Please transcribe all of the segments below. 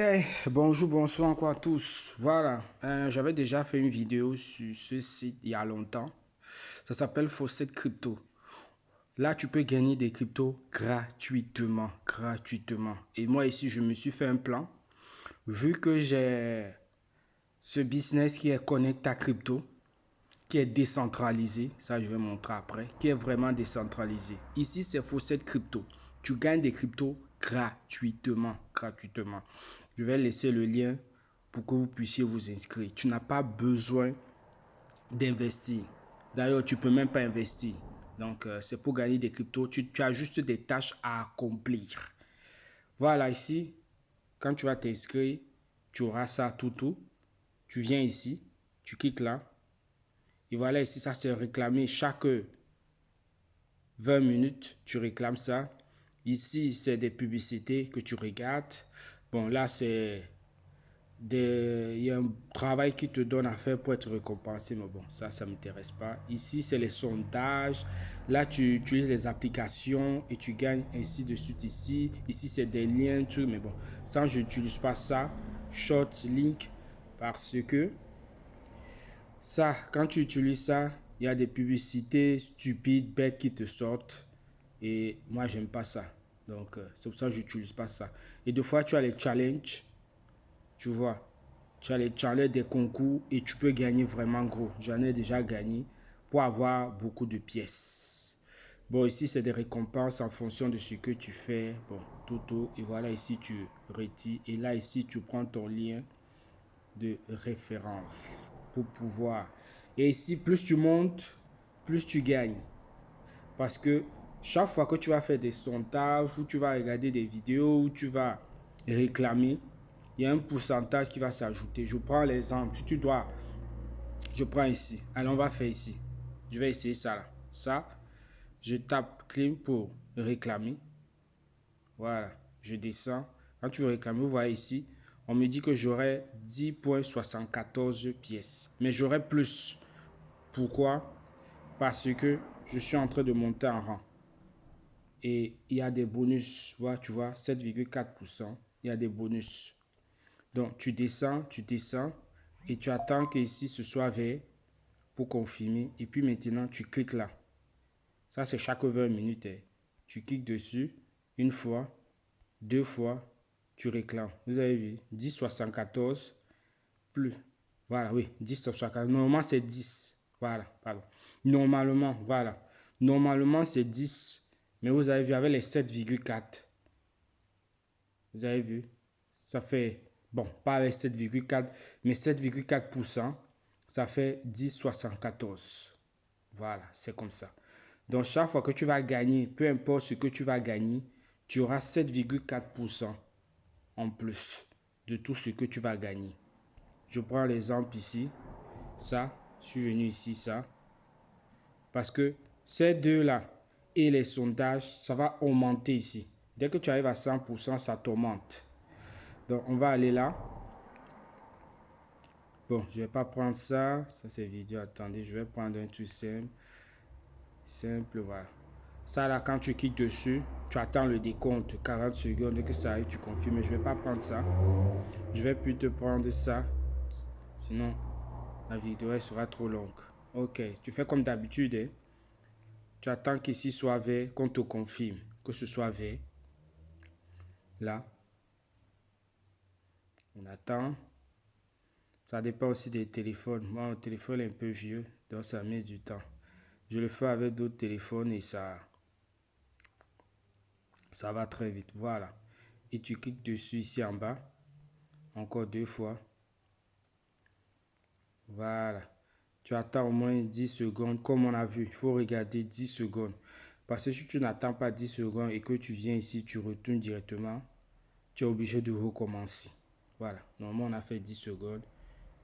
Hey, bonjour, bonsoir encore à tous. Voilà, j'avais déjà fait une vidéo sur ce site il y a longtemps. Ça s'appelle Fawcett Crypto. Là, tu peux gagner des cryptos gratuitement, gratuitement. Et moi ici, je me suis fait un plan. Vu que j'ai ce business qui est connecté à crypto, qui est décentralisé, ça je vais montrer après, qui est vraiment décentralisé. Ici, c'est Fawcett Crypto. Tu gagnes des cryptos gratuitement, gratuitement. Je vais laisser le lien pour que vous puissiez vous inscrire. Tu n'as pas besoin d'investir. D'ailleurs, tu peux même pas investir. Donc, c'est pour gagner des cryptos. Tu as juste des tâches à accomplir. Voilà, ici, quand tu vas t'inscrire, tu auras ça tout. Tu viens ici, tu cliques là. Et voilà, ici, ça c'est réclamé chaque 20 minutes. Tu réclames ça. Ici, c'est des publicités que tu regardes. Bon, là, il y a un travail qui te donne à faire pour être récompensé, mais bon, ça ne m'intéresse pas. Ici, c'est les sondages. Là, tu utilises les applications et tu gagnes ainsi de suite ici. Ici, c'est des liens, trucs, mais bon, ça, je n'utilise pas ça. Short link, parce que ça, quand tu utilises ça, il y a des publicités stupides, bêtes qui te sortent. Et moi, j'aime pas ça. Donc, c'est pour ça que je n'utilise pas ça. Et des fois, tu as les challenges. Tu vois, tu as les challenges des concours et tu peux gagner vraiment gros. J'en ai déjà gagné pour avoir beaucoup de pièces. Bon, ici, c'est des récompenses en fonction de ce que tu fais. Bon, tout. Et voilà, ici, tu retires. Et là, ici, tu prends ton lien de référence pour pouvoir. Et ici, plus tu montes, plus tu gagnes. Parce que chaque fois que tu vas faire des sondages, ou tu vas regarder des vidéos, ou tu vas réclamer, il y a un pourcentage qui va s'ajouter. Je prends l'exemple. Si tu dois, je prends ici. Allez, on va faire ici. Je vais essayer ça là. Ça, je tape claim pour réclamer. Voilà, je descends. Quand tu veux réclamer, vous voyez ici, on me dit que j'aurai 10,74 pièces. Mais j'aurai plus. Pourquoi? Parce que je suis en train de monter en rang. Et il y a des bonus, tu vois, 7,4%. Il y a des bonus. Donc, tu descends et tu attends que ici ce soit vert pour confirmer. Et puis maintenant, tu cliques là. Ça, c'est chaque 20 minutes. Hein. Tu cliques dessus une fois, deux fois, tu réclames. Vous avez vu, 10,74 plus. Voilà, oui, 10,74. Normalement, c'est 10. Voilà, pardon. Normalement, voilà. Normalement, c'est 10. Mais vous avez vu, avec les 7,4. Vous avez vu, ça fait, bon, pas avec 7,4, mais 7,4%, ça fait 10,74. Voilà, c'est comme ça. Donc, chaque fois que tu vas gagner, peu importe ce que tu vas gagner, tu auras 7,4% en plus de tout ce que tu vas gagner. Je prends l'exemple ici, ça, je suis venu ici, ça, parce que ces deux-là et les sondages, ça va augmenter ici. Dès que tu arrives à 100%, ça t'augmente. Donc, on va aller là. Bon, je vais pas prendre ça. Ça, c'est vidéo. Attendez, je vais prendre un truc simple. Simple, voilà. Ça, là, quand tu cliques dessus, tu attends le décompte. 40 secondes. Dès que ça arrive, tu confirmes. Mais je vais pas prendre ça. Je vais plutôt prendre ça. Sinon, la vidéo elle sera trop longue. Ok, tu fais comme d'habitude. Hein. Tu attends qu'ici soit vert, qu'on te confirme que ce soit vert. Là, on attend. Ça dépend aussi des téléphones. Moi, mon téléphone est un peu vieux, donc ça met du temps. Je le fais avec d'autres téléphones et ça va très vite. Voilà. Et tu cliques dessus ici en bas. Encore deux fois. Voilà. Tu attends au moins 10 secondes. Comme on a vu, il faut regarder 10 secondes. Parce que si tu n'attends pas 10 secondes et que tu viens ici, tu retournes directement, tu es obligé de recommencer. Voilà. Normalement, on a fait 10 secondes.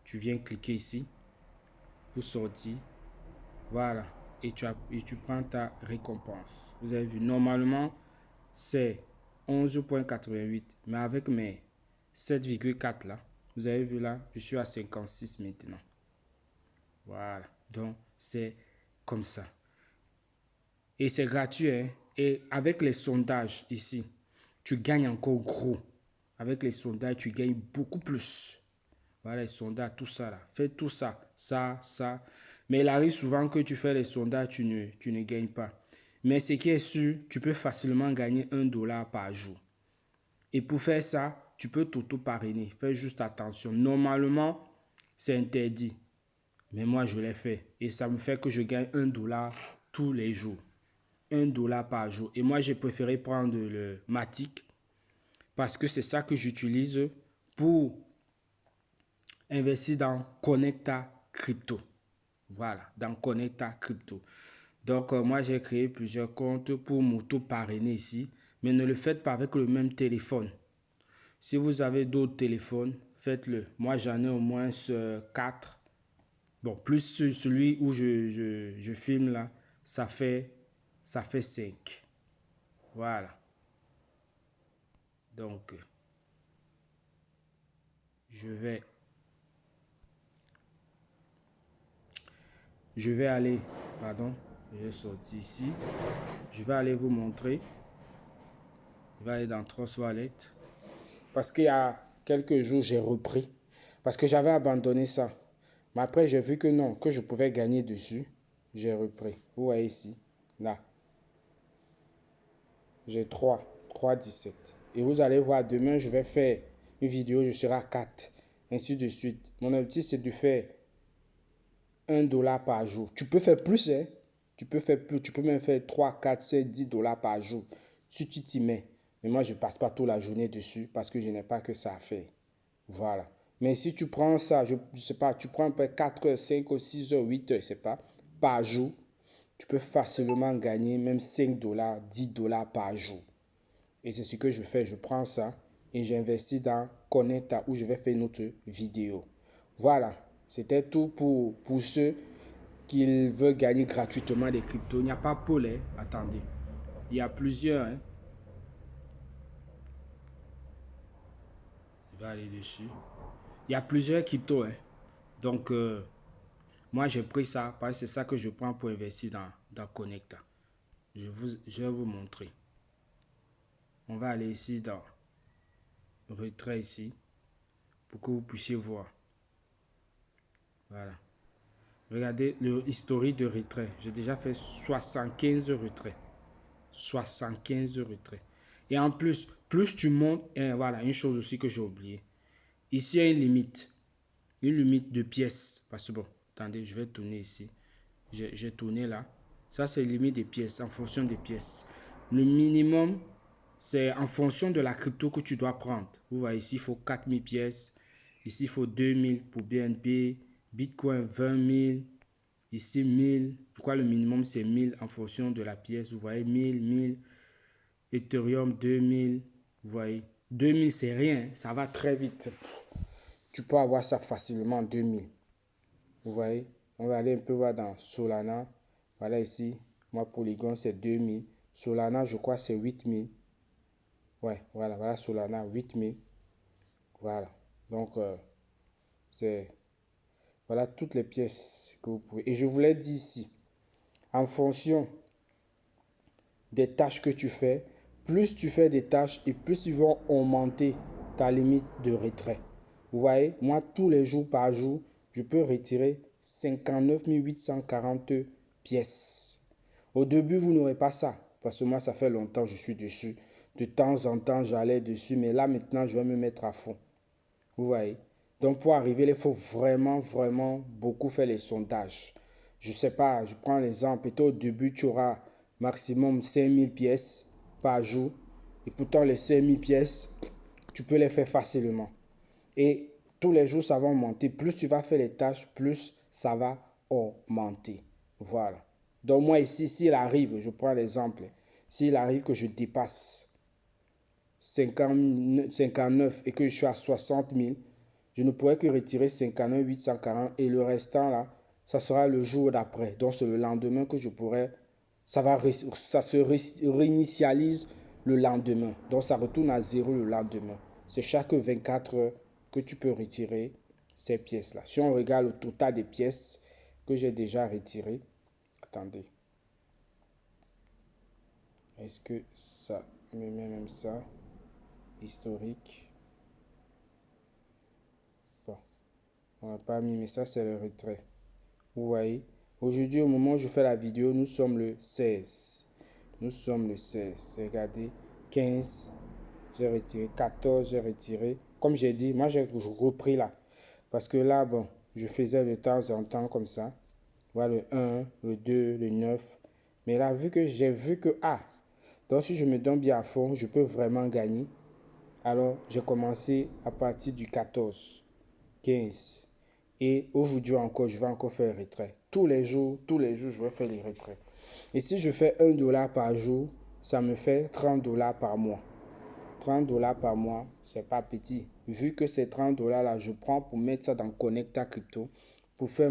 Tu viens cliquer ici pour sortir. Voilà. Et tu prends ta récompense. Vous avez vu, normalement, c'est 11,88. Mais avec mes 7,4 là, vous avez vu là, je suis à 56 maintenant. Voilà. Donc, c'est comme ça. Et c'est gratuit. Hein? Et avec les sondages ici, tu gagnes encore gros. Avec les sondages, tu gagnes beaucoup plus. Voilà, les sondages, tout ça là. Fais tout ça, ça. Mais il arrive souvent que tu fais les sondages, tu ne gagnes pas. Mais ce qui est sûr, tu peux facilement gagner 1 dollar par jour. Et pour faire ça, tu peux t'auto-parrainer. Fais juste attention. Normalement, c'est interdit. Mais moi, je l'ai fait. Et ça me fait que je gagne 1 dollar tous les jours. 1 dollar par jour. Et moi, j'ai préféré prendre le Matic parce que c'est ça que j'utilise pour investir dans Connecta Crypto. Voilà, dans Connecta Crypto. Donc, moi, j'ai créé plusieurs comptes pour m'auto-parrainer ici. Mais ne le faites pas avec le même téléphone. Si vous avez d'autres téléphones, faites-le. Moi, j'en ai au moins 4. Bon, plus celui où je filme là, ça fait 5. Voilà. Donc, je vais, aller, pardon, je vais sortir ici. Je vais aller vous montrer. Je vais aller dans Trust Wallet. Parce qu'il y a quelques jours, j'ai repris. Parce que j'avais abandonné ça. Mais après, j'ai vu que non, que je pouvais gagner dessus. J'ai repris. Vous voyez ici, là. J'ai 3,17. Et vous allez voir, demain, je vais faire une vidéo, je serai à 4. Ainsi de suite. Mon objectif, c'est de faire 1 dollar par jour. Tu peux faire plus, hein. Tu peux faire plus. Tu peux même faire 3, 4, 7, 10 dollars par jour. Si tu t'y mets. Mais moi, je ne passe pas toute la journée dessus parce que je n'ai pas que ça à faire. Voilà. Mais si tu prends ça, je ne sais pas, tu prends un peu 4 heures, 5 ou 6 heures, 8 heures, je sais pas, par jour, tu peux facilement gagner même 5 dollars, 10 dollars par jour. Et c'est ce que je fais. Je prends ça et j'investis dans Connecta où je vais faire une autre vidéo. Voilà. C'était tout pour ceux qui veulent gagner gratuitement des cryptos. Il n'y a pas Paul, hein. Attendez. Il y a plusieurs. Hein. Je vais aller dessus. Il y a plusieurs cryptos. Hein. Donc, moi, j'ai pris ça parce que c'est ça que je prends pour investir dans Connecta. Je vais vous montrer. On va aller ici dans retrait ici pour que vous puissiez voir. Voilà. Regardez le historique de retrait. J'ai déjà fait 75 retraits. 75 retraits. Et en plus tu montes, et voilà, une chose aussi que j'ai oublié. Ici, il y a une limite. Une limite de pièces. Parce que bon, attendez, je vais tourner ici. J'ai tourné là. Ça, c'est limite des pièces, en fonction des pièces. Le minimum, c'est en fonction de la crypto que tu dois prendre. Vous voyez ici, il faut 4000 pièces. Ici, il faut 2000 pour BNB. Bitcoin, 20 000. Ici, 1000. Pourquoi le minimum, c'est 1000 en fonction de la pièce. Vous voyez, 1000. Ethereum, 2000. Vous voyez, 2000, c'est rien. Ça va très vite. Tu peux avoir ça facilement, 2000. Vous voyez, on va aller un peu voir dans Solana. Voilà ici, moi Polygon c'est 2000. Solana je crois c'est 8000. Ouais, voilà Solana 8000. Voilà, donc c'est, voilà toutes les pièces que vous pouvez. Et je vous l'ai dit ici, en fonction des tâches que tu fais, plus tu fais des tâches et plus ils vont augmenter ta limite de retrait. Vous voyez, moi tous les jours par jour, je peux retirer 59 840 pièces. Au début, vous n'aurez pas ça. Parce que moi, ça fait longtemps que je suis dessus. De temps en temps, j'allais dessus. Mais là, maintenant, je vais me mettre à fond. Vous voyez. Donc, pour arriver, il faut vraiment beaucoup faire les sondages. Je ne sais pas, je prends l'exemple. Au début, tu auras maximum 5000 pièces par jour. Et pourtant, les 5000 pièces, tu peux les faire facilement. Et tous les jours, ça va augmenter. Plus tu vas faire les tâches, plus ça va augmenter. Voilà. Donc moi ici, s'il arrive, je prends l'exemple, s'il arrive que je dépasse 59 et que je suis à 60 000, je ne pourrais que retirer 59 840 et le restant là, ça sera le jour d'après. Donc c'est le lendemain que je pourrais, ça se réinitialise le lendemain. Donc ça retourne à zéro le lendemain. C'est chaque 24 heures que tu peux retirer ces pièces-là. Si on regarde le total des pièces que j'ai déjà retirées, attendez. Est-ce que ça me met même ça? Historique. On n'a pas mis, mais ça, c'est le retrait. Vous voyez? Aujourd'hui, au moment où je fais la vidéo, nous sommes le 16. Nous sommes le 16. Regardez, 15, j'ai retiré, 14, j'ai retiré. Comme j'ai dit, moi, j'ai repris là. Parce que là, bon, je faisais de temps en temps comme ça. Voilà le 1, le 2, le 9. Mais là, vu que j'ai vu que, donc si je me donne bien à fond, je peux vraiment gagner. Alors, j'ai commencé à partir du 14, 15. Et aujourd'hui encore, je vais encore faire le retrait. Tous les jours, je vais faire les retraits. Et si je fais $1 par jour, ça me fait $30 par mois. $30 par mois, c'est pas petit. Vu que ces $30 là, je prends pour mettre ça dans Connecta Crypto pour faire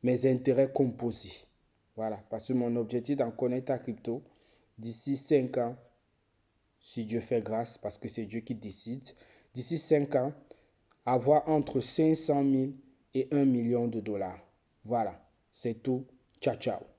mes intérêts composés. Voilà, parce que mon objectif dans Connecta Crypto, d'ici 5 ans, si Dieu fait grâce, parce que c'est Dieu qui décide, d'ici 5 ans, avoir entre 500 000 et 1 million de dollars. Voilà, c'est tout. Ciao, ciao.